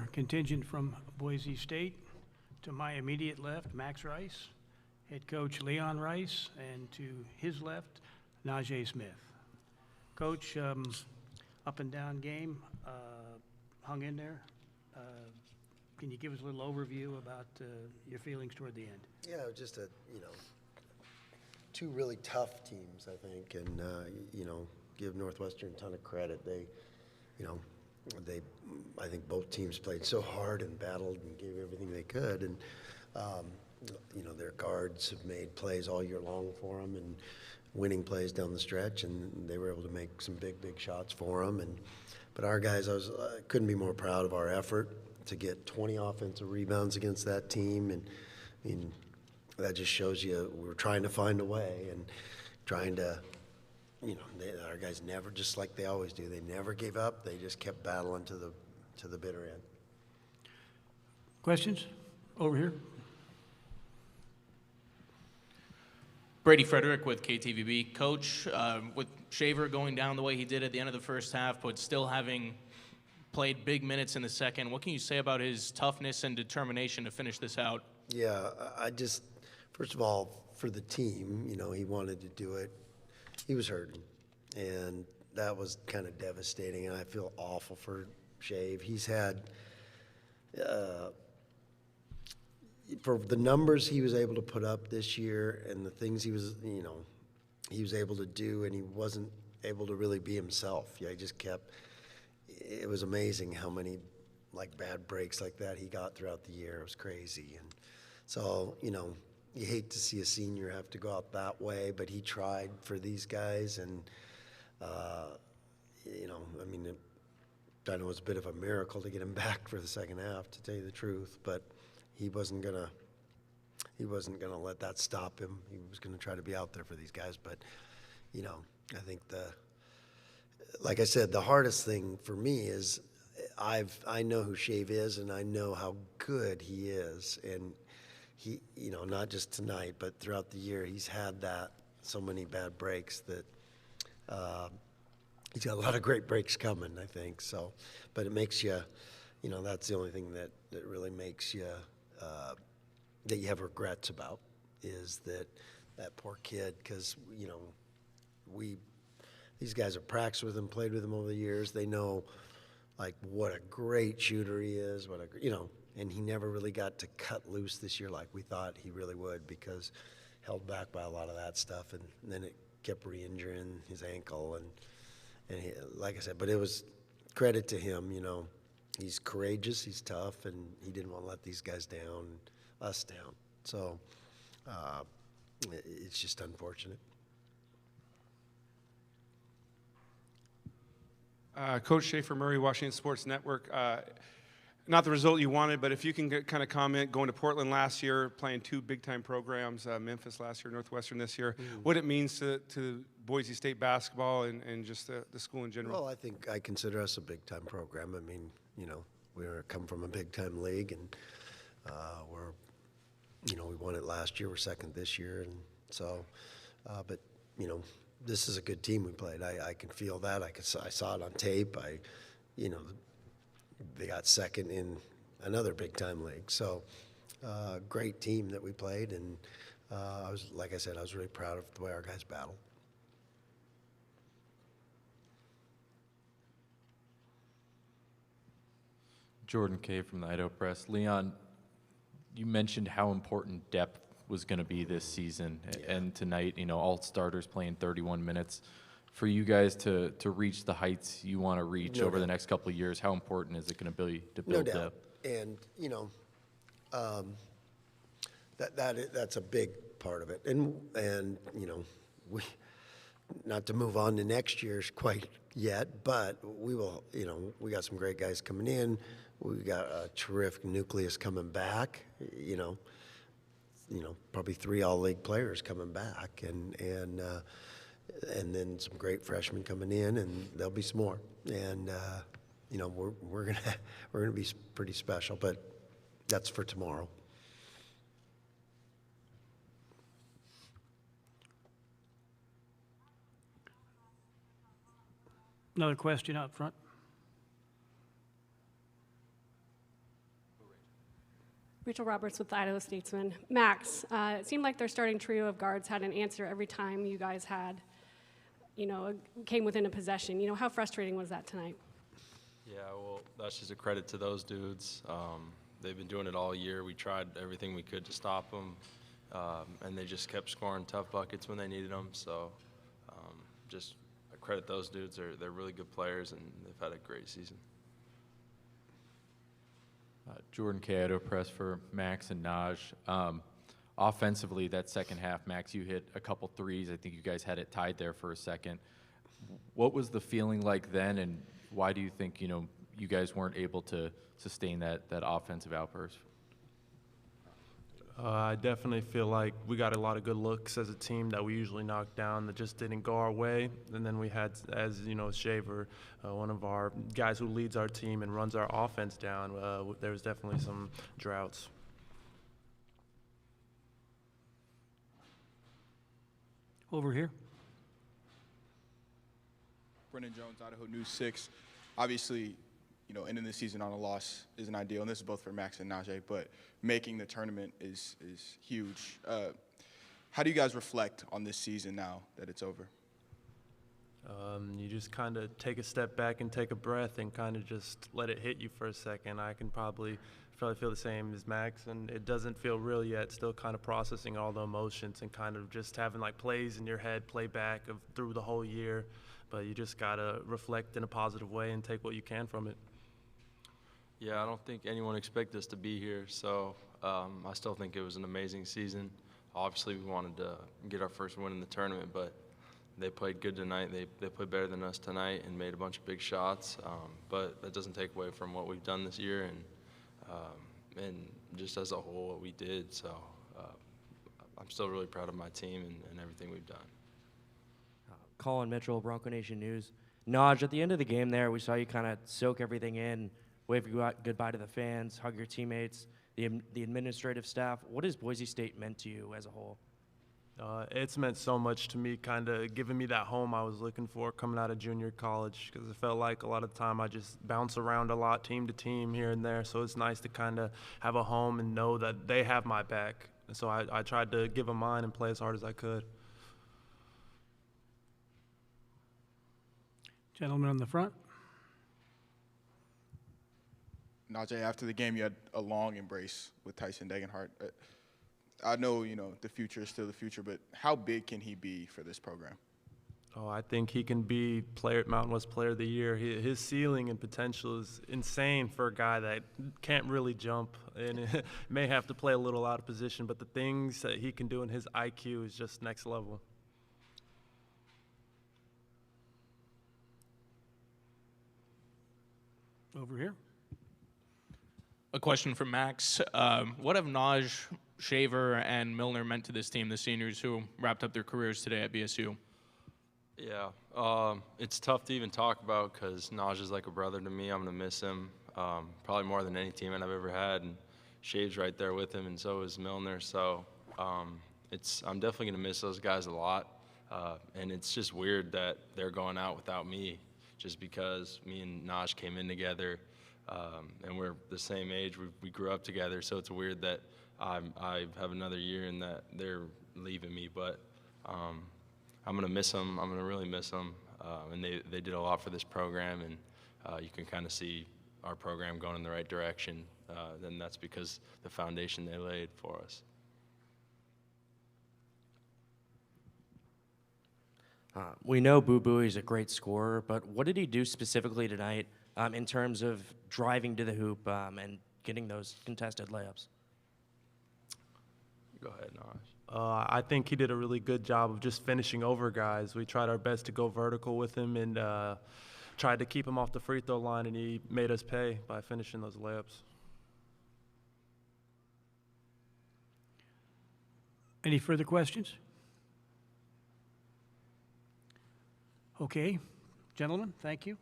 our contingent from Boise State. To my immediate left, Max Rice, head coach Leon Rice, and to his left, Naje Smith. Coach, up and down game, hung in there. Can you give us a little overview about your feelings toward the end? Yeah, it was just two really tough teams, I think, and give Northwestern a ton of credit. I think both teams played so hard and battled and gave everything they could, and their guards have made plays all year long for them and winning plays down the stretch, and they were able to make some big shots for them. But our guys, I couldn't be more proud of our effort to get 20 offensive rebounds against that team, and I mean that just shows you we're trying to find a way and trying to. Our guys never, just like they always do, they never gave up. They just kept battling to the bitter end. Questions? Over here. Brady Frederick with KTVB. Coach, with Shaver going down the way he did at the end of the first half, but still having played big minutes in the second, what can you say about his toughness and determination to finish this out? Yeah, first of all, for the team, he wanted to do it. He was hurting, and that was kind of devastating, and I feel awful for Shave. He's had, for the numbers he was able to put up this year and the things he was able to do, and he wasn't able to really be himself. Yeah, he just kept, it was amazing how many, bad breaks like that he got throughout the year. It was crazy, and so, you hate to see a senior have to go out that way, but he tried for these guys, and I know it was a bit of a miracle to get him back for the second half, to tell you the truth. But he wasn't gonna let that stop him. He was gonna try to be out there for these guys. But I think like I said, the hardest thing for me is I know who Shave is, and I know how good he is, and he, not just tonight, but throughout the year, he's had so many bad breaks that he's got a lot of great breaks coming, I think. So, but it makes you, that's the only thing that really makes you, that you have regrets about, is that poor kid, because, these guys have practiced with him, played with him over the years. They know, what a great shooter he is, and he never really got to cut loose this year like we thought he really would, because held back by a lot of that stuff, and then it kept re-injuring his ankle, and he, like I said, but it was credit to him. He's courageous, he's tough, and he didn't want to let these guys down, us down. So it's just unfortunate. Coach Schaefer Murray, Washington Sports Network. Not the result you wanted, but if you can kind of comment, going to Portland last year, playing two big-time programs, Memphis last year, Northwestern this year, what it means to Boise State basketball and just the school in general. Well, I think I consider us a big-time program. I mean, we come from a big-time league, and we won it last year. We're second this year, and so, but this is a good team we played. I can feel that. I saw it on tape. They got second in another big-time league. So, great team that we played, and I was really proud of the way our guys battled. Jordan Kay from the Idaho Press. Leon, you mentioned how important depth was going to be this season, and tonight, all starters playing 31 minutes. For you guys to reach the heights you want to reach over the next couple of years, how important is it going to be to build depth? And that's a big part of it. And we, not to move on to next year's quite yet, but we will. We got some great guys coming in. We got a terrific nucleus coming back. Probably 3 all-league players coming back, and then some great freshmen coming in, and there'll be some more. And we're gonna be pretty special, but that's for tomorrow. Another question out front. Rachel Roberts with the Idaho Statesman. Max, it seemed like their starting trio of guards had an answer every time you guys had, came within a possession. How frustrating was that tonight? Yeah, well, that's just a credit to those dudes. They've been doing it all year. We tried everything we could to stop them, and they just kept scoring tough buckets when they needed them. So just I credit those dudes. They're really good players, and they've had a great season. Jordan K. Idaho Press for Max and Naje. Offensively, that second half, Max, you hit a couple threes. I think you guys had it tied there for a second. What was the feeling like then, and why do you think you guys weren't able to sustain that offensive outburst? I definitely feel like we got a lot of good looks as a team that we usually knock down that just didn't go our way. And then we had, as Shaver, one of our guys who leads our team and runs our offense down. There was definitely some droughts. Over here. Brendan Jones, Idaho News 6. Obviously, ending the season on a loss isn't ideal, and this is both for Max and Naje, but making the tournament is huge. How do you guys reflect on this season now that it's over? You just kind of take a step back and take a breath and kind of just let it hit you for a second. I can probably feel the same as Max, and it doesn't feel real yet. Still kind of processing all the emotions and kind of just having plays in your head, play back through the whole year. But you just got to reflect in a positive way and take what you can from it. Yeah, I don't think anyone expected us to be here, so I still think it was an amazing season. Obviously, we wanted to get our first win in the tournament, but they played good tonight. They played better than us tonight and made a bunch of big shots, but that doesn't take away from what we've done this year and just as a whole what we did. So I'm still really proud of my team and everything we've done. Colin Mitchell, Bronco Nation News. Naje, at the end of the game there, we saw you kind of soak everything in, wave goodbye to the fans, hug your teammates, the administrative staff. What has Boise State meant to you as a whole? It's meant so much to me, kind of giving me that home I was looking for coming out of junior college, because it felt like a lot of the time I just bounce around a lot, team to team, here and there. So it's nice to kind of have a home and know that they have my back. And so I tried to give them mine and play as hard as I could. Gentleman on the front. Naje, after the game, you had a long embrace with Tyson Degenhart. I know, the future is still the future, but how big can he be for this program? Oh, I think he can be Mountain West Player of the Year. His ceiling and potential is insane for a guy that can't really jump and may have to play a little out of position, but the things that he can do in his IQ is just next level. Over here. A question for Max. What have Naje, Shaver, and Milner meant to this team, the seniors who wrapped up their careers today at BSU? Yeah, it's tough to even talk about because Naje is like a brother to me. I'm going to miss him probably more than any teammate I've ever had. And Shave's right there with him, and so is Milner. So I'm definitely going to miss those guys a lot. And it's just weird that they're going out without me just because me and Naje came in together. And we're the same age. We grew up together, so it's weird that I have another year and that they're leaving me. But I'm going to miss them. I'm going to really miss them. And they did a lot for this program, and you can kind of see our program going in the right direction. And that's because the foundation they laid for us. We know Boo Buie is a great scorer, but what did he do specifically tonight in terms of driving to the hoop and getting those contested layups? Go ahead, Naje. I think he did a really good job of just finishing over guys. We tried our best to go vertical with him and tried to keep him off the free throw line, and he made us pay by finishing those layups. Any further questions? Okay, gentlemen, thank you.